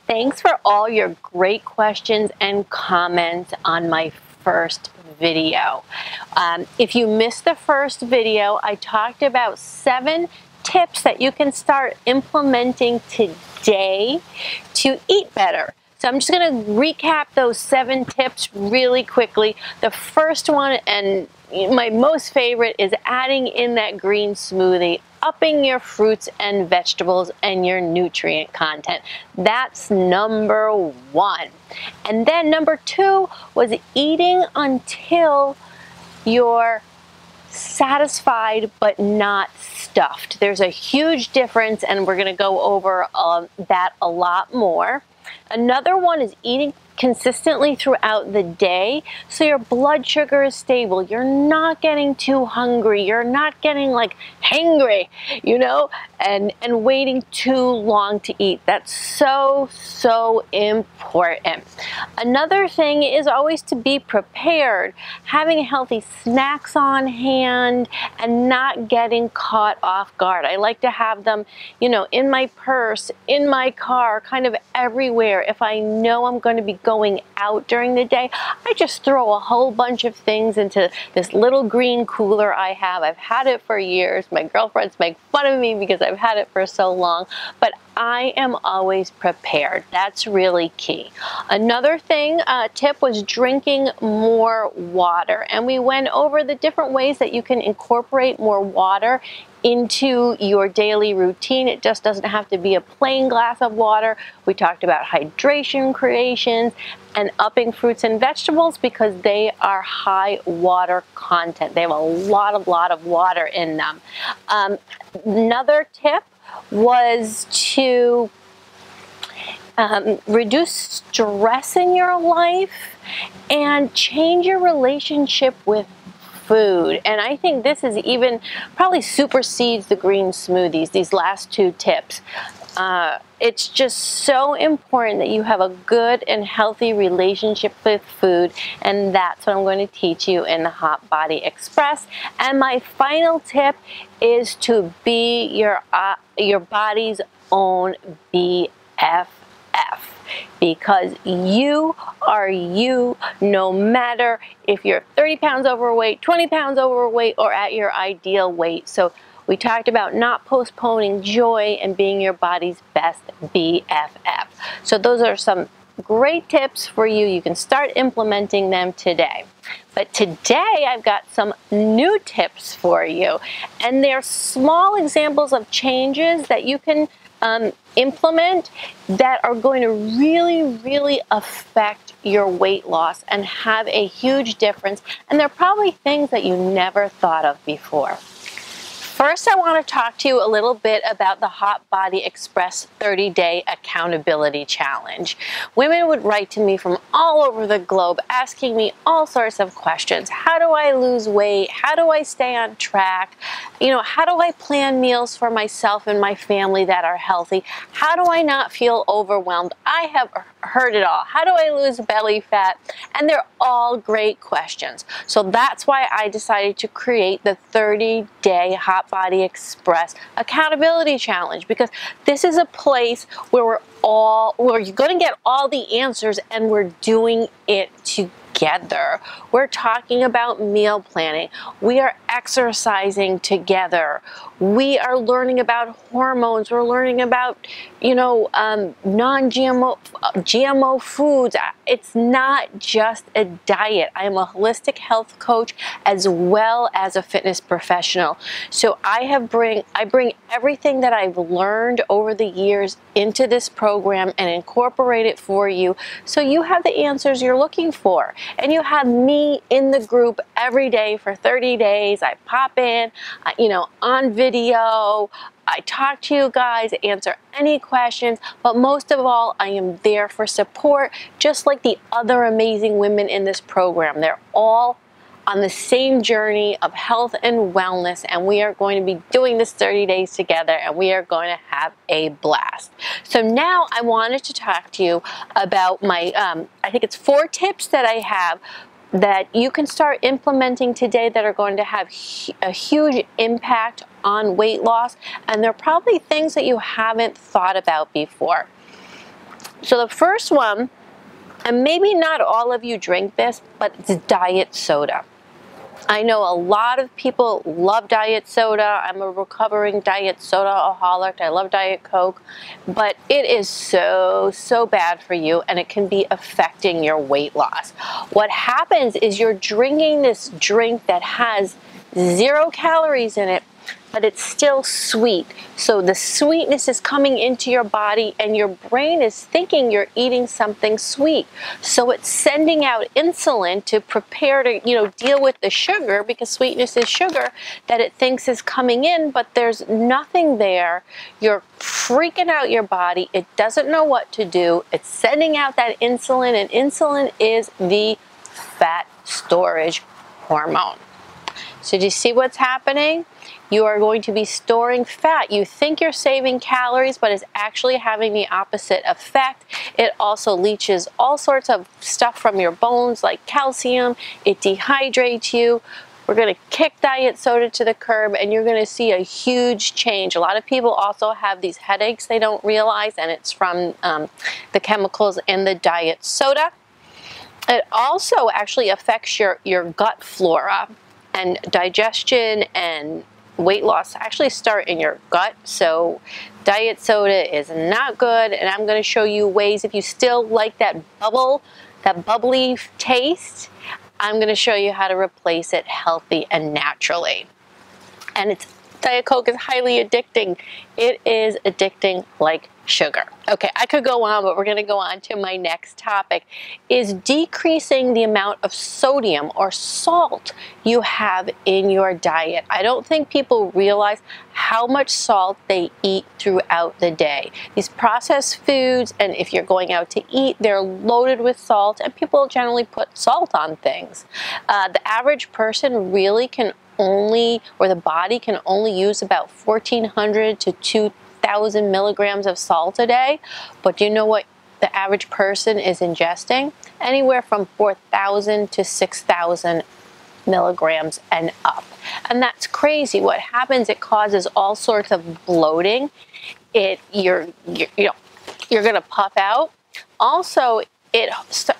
Thanks for all your great questions and comments on my first video. If you missed the first video, I talked about 7 tips that you can start implementing today to eat better. So I'm just going to recap those 7 tips really quickly. The first one, and my most favorite, is adding in that green smoothie, upping your fruits and vegetables and your nutrient content. That's number 1. And then number 2 was eating until you're satisfied but not stuffed. There's a huge difference, and we're going to go over that a lot more. Another one is eating consistently throughout the day so your blood sugar is stable. You're not getting too hungry. You're not getting like hangry, and waiting too long to eat. That's so important. Another thing is always to be prepared, having healthy snacks on hand and not getting caught off guard. I like to have them, in my purse, in my car, kind of everywhere. If I know I'm going to be going out during the day, I just throw a whole bunch of things into this little green cooler I have. I've had it for years. My girlfriends make fun of me because I've had it for so long, but I am always prepared. That's really key. Another thing, tip was drinking more water. And we went over the different ways that you can incorporate more water into your daily routine. It just doesn't have to be a plain glass of water. We talked about hydration creations and upping fruits and vegetables because they are high water content. They have a lot of water in them. Another tip was to reduce stress in your life and change your relationship with food. And I think this is even probably supersedes the green smoothies, these last 2 tips. It's just so important that you have a good and healthy relationship with food, and that's what I'm going to teach you in the Hot Body Express. And my final tip is to be your body's own BFF. Because you are you, no matter if you're 30 pounds overweight, 20 pounds overweight, or at your ideal weight. So we talked about not postponing joy and being your body's best BFF. So those are some great tips for you. You can start implementing them today. But today I've got some new tips for you. And they're small examples of changes that you can implement that are going to really affect your weight loss and have a huge difference. And they're probably things that you never thought of before. First, I want to talk to you a little bit about the Hot Body Express 30-Day Accountability Challenge. Women would write to me from all over the globe asking me all sorts of questions. How do I lose weight? How do I stay on track? How do I plan meals for myself and my family that are healthy? How do I not feel overwhelmed? I have heard it all. How do I lose belly fat? And they're all great questions. So that's why I decided to create the 30-Day Hot Body Express Accountability Challenge, because this is a place where where you're going to get all the answers and we're doing it together. We're talking about meal planning. We are exercising together. We are learning about hormones. We're learning about, GMO foods. It's not just a diet. I am a holistic health coach as well as a fitness professional. So I bring everything that I've learned over the years into this program and incorporate it for you so you have the answers you're looking for. And you have me in the group every day for 30 days. I pop in, on video. I talk to you guys, answer any questions, but most of all, I am there for support, just like the other amazing women in this program. They're all on the same journey of health and wellness, and we are going to be doing this 30 days together, and we are going to have a blast. So now I wanted to talk to you about my, I think it's 4 tips that I have that you can start implementing today that are going to have a huge impact on weight loss, and they're probably things that you haven't thought about before. So the first one, and maybe not all of you drink this, but it's diet soda. I know a lot of people love diet soda. I'm a recovering diet soda-aholic. I love Diet Coke, but it is so bad for you, and it can be affecting your weight loss. What happens is you're drinking this drink that has 0 calories in it, but it's still sweet. So the sweetness is coming into your body, and your brain is thinking you're eating something sweet. So it's sending out insulin to prepare to, deal with the sugar, because sweetness is sugar that it thinks is coming in, but there's nothing there. You're freaking out your body. It doesn't know what to do. It's sending out that insulin, and insulin is the fat storage hormone. So do you see what's happening? You are going to be storing fat. You think you're saving calories, but it's actually having the opposite effect. It also leaches all sorts of stuff from your bones, like calcium. It dehydrates you. We're going to kick diet soda to the curb, and you're going to see a huge change. A lot of people also have these headaches they don't realize, and it's from the chemicals in the diet soda. It also actually affects your gut flora, and digestion and weight loss actually start in your gut. So diet soda is not good, and I'm going to show you ways, if you still like that bubbly taste, I'm going to show you how to replace it healthy and naturally. And Diet Coke is highly addicting. It is addicting like sugar. Okay, I could go on, but we're going to go on to my next topic, is decreasing the amount of sodium or salt you have in your diet. I don't think people realize how much salt they eat throughout the day. These processed foods, and if you're going out to eat, they're loaded with salt, and people generally put salt on things. The average person really can only, or the body can only use about 1,400 to 2,000 milligrams of salt a day. But do you know what the average person is ingesting? Anywhere from 4,000 to 6,000 milligrams and up. And that's crazy. What happens, it causes all sorts of bloating. You're going to puff out. Also, it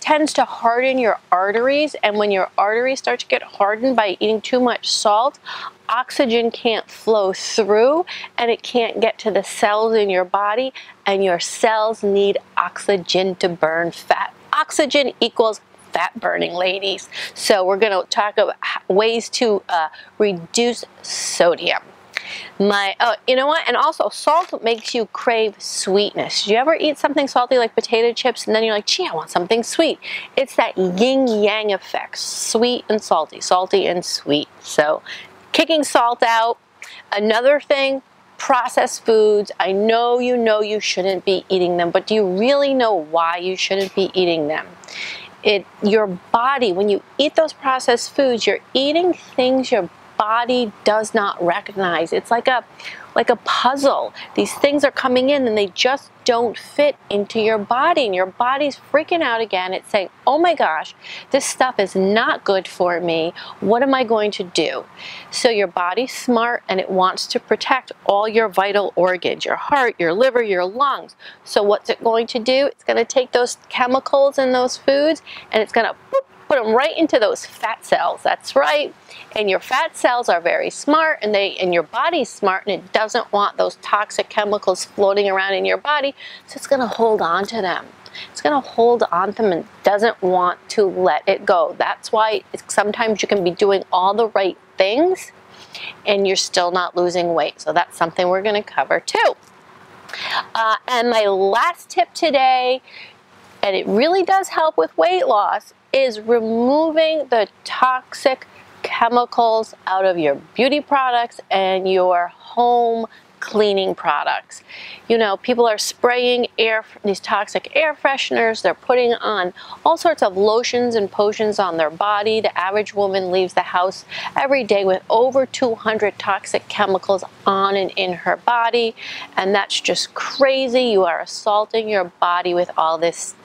tends to harden your arteries, and when your arteries start to get hardened by eating too much salt, oxygen can't flow through, and it can't get to the cells in your body, and your cells need oxygen to burn fat. Oxygen equals fat burning, ladies. So we're going to talk about ways to reduce sodium. You know what? And also, salt makes you crave sweetness. Do you ever eat something salty like potato chips, and then you're like, gee, I want something sweet? It's that yin-yang effect, sweet and salty and sweet. So kicking salt out. Another thing, processed foods. I know you shouldn't be eating them, but do you really know why you shouldn't be eating them? Your body, when you eat those processed foods, you're eating things your body does not recognize. It's like a puzzle. These things are coming in, and they just don't fit into your body, and your body's freaking out again. It's saying, oh my gosh, this stuff is not good for me. What am I going to do? So your body's smart, and it wants to protect all your vital organs, your heart, your liver, your lungs. So what's it going to do? It's going to take those chemicals in those foods, and it's going to put them right into those fat cells. That's right. And your fat cells are very smart, and your body's smart, and it doesn't want those toxic chemicals floating around in your body, so it's going to hold on to them. It's going to hold on to them and doesn't want to let it go. That's why sometimes you can be doing all the right things and you're still not losing weight. So that's something we're going to cover too. And my last tip today, and it really does help with weight loss, is removing the toxic chemicals out of your beauty products and your home cleaning products. You know, people are spraying these toxic air fresheners. They're putting on all sorts of lotions and potions on their body. The average woman leaves the house every day with over 200 toxic chemicals on and in her body, and that's just crazy. You are assaulting your body with all this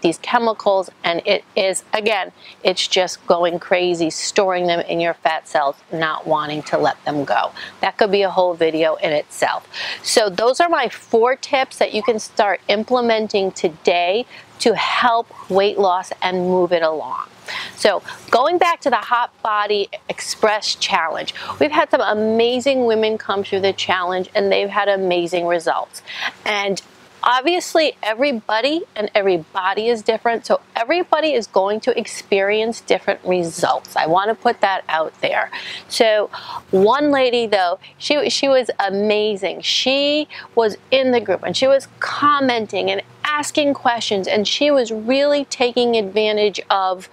these chemicals, and it is, again, it's just going crazy, storing them in your fat cells, not wanting to let them go. That could be a whole video in itself. So those are my 4 tips that you can start implementing today to help weight loss and move it along. So going back to the Hot Body Express challenge, we've had some amazing women come through the challenge and they've had amazing results. And obviously everybody and every body is different, so everybody is going to experience different results. I want to put that out there. So one lady though, she was amazing. She was in the group and she was commenting and asking questions, and she was really taking advantage of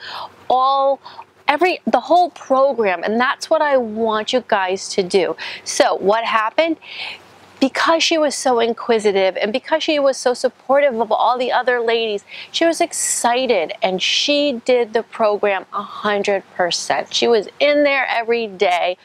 the whole program, and that's what I want you guys to do. So what happened? Because she was so inquisitive and because she was so supportive of all the other ladies, she was excited and she did the program 100%. She was in there every day,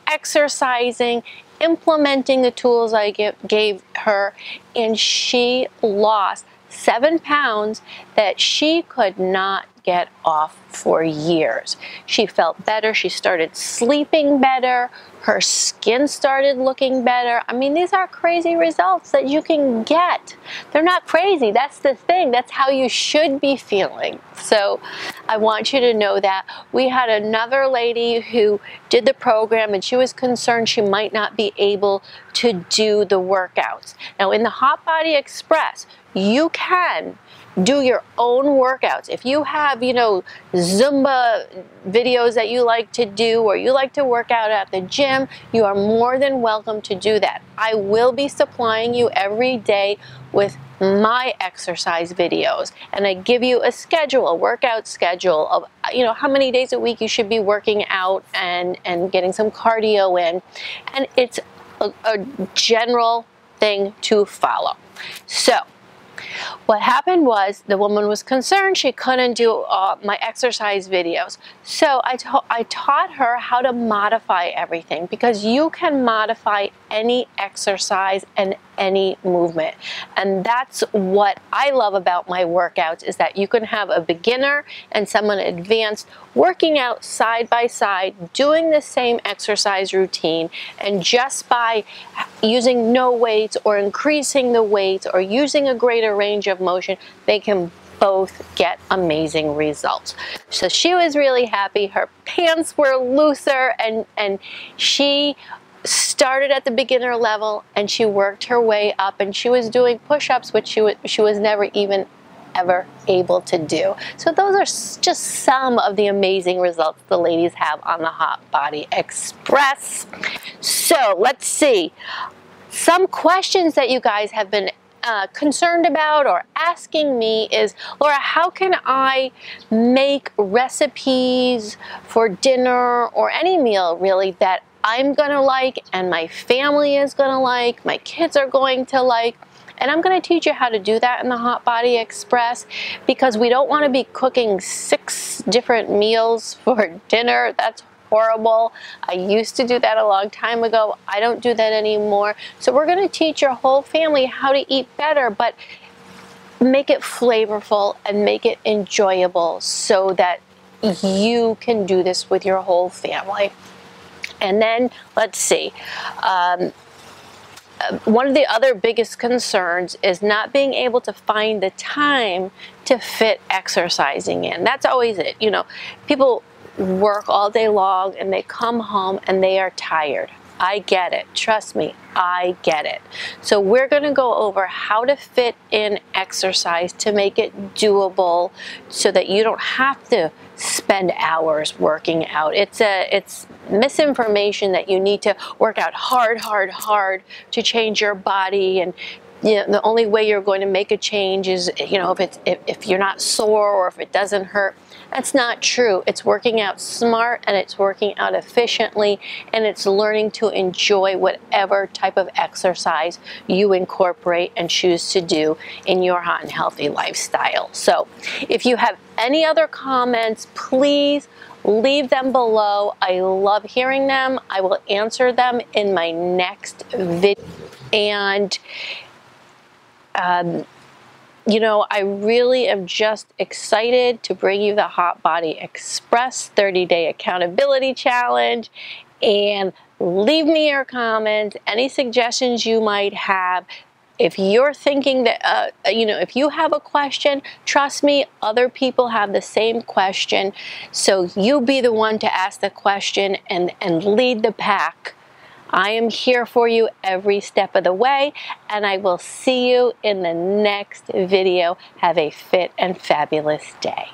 exercising, implementing the tools I gave her, and she lost 7 pounds that she could not get off for years. She felt better. She started sleeping better. Her skin started looking better. I mean, these are crazy results that you can get. They're not crazy. That's the thing. That's how you should be feeling. So I want you to know that. We had another lady who did the program and she was concerned she might not be able to do the workouts. Now in the Hot Body Express, you can do your own workouts. If you have, Zumba videos that you like to do, or you like to work out at the gym, you are more than welcome to do that. I will be supplying you every day with my exercise videos, and I give you a schedule, a workout schedule of how many days a week you should be working out and getting some cardio in, and it's a general thing to follow. So what happened was the woman was concerned she couldn't do my exercise videos. So I taught her how to modify everything, because you can modify any exercise and any movement. And that's what I love about my workouts, is that you can have a beginner and someone advanced working out side by side, doing the same exercise routine, and just by using no weights or increasing the weights or using a greater range of motion, they can both get amazing results. So she was really happy. Her pants were looser, and she started at the beginner level and she worked her way up, and she was doing push-ups, which she was never even ever able to do. So those are just some of the amazing results the ladies have on the Hot Body Express. So let's see. Some questions that you guys have been concerned about or asking me is, Laura, how can I make recipes for dinner or any meal really that I'm gonna like and my family is gonna like, my kids are going to like? And I'm going to teach you how to do that in the Hot Body Express, because we don't want to be cooking 6 different meals for dinner. That's horrible. I used to do that a long time ago. I don't do that anymore. So we're going to teach your whole family how to eat better, but make it flavorful and make it enjoyable so that you can do this with your whole family. And then, let's see. One of the other biggest concerns is not being able to find the time to fit exercising in. That's always it. People work all day long and they come home and they are tired. I get it. Trust me, I get it. So we're going to go over how to fit in exercise to make it doable so that you don't have to spend hours working out. It's misinformation that you need to work out hard to change your body, and the only way you're going to make a change is if you're not sore or if it doesn't hurt. That's not true. It's working out smart, and it's working out efficiently, and it's learning to enjoy whatever type of exercise you incorporate and choose to do in your hot and healthy lifestyle. So if you have any other comments, please leave them below. I love hearing them. I will answer them in my next video. And You know, I really am just excited to bring you the Hot Body Express 30-day accountability challenge, and leave me your comments, any suggestions you might have. If you're thinking that, if you have a question, trust me, other people have the same question. So you be the one to ask the question and lead the pack. I am here for you every step of the way, and I will see you in the next video. Have a fit and fabulous day.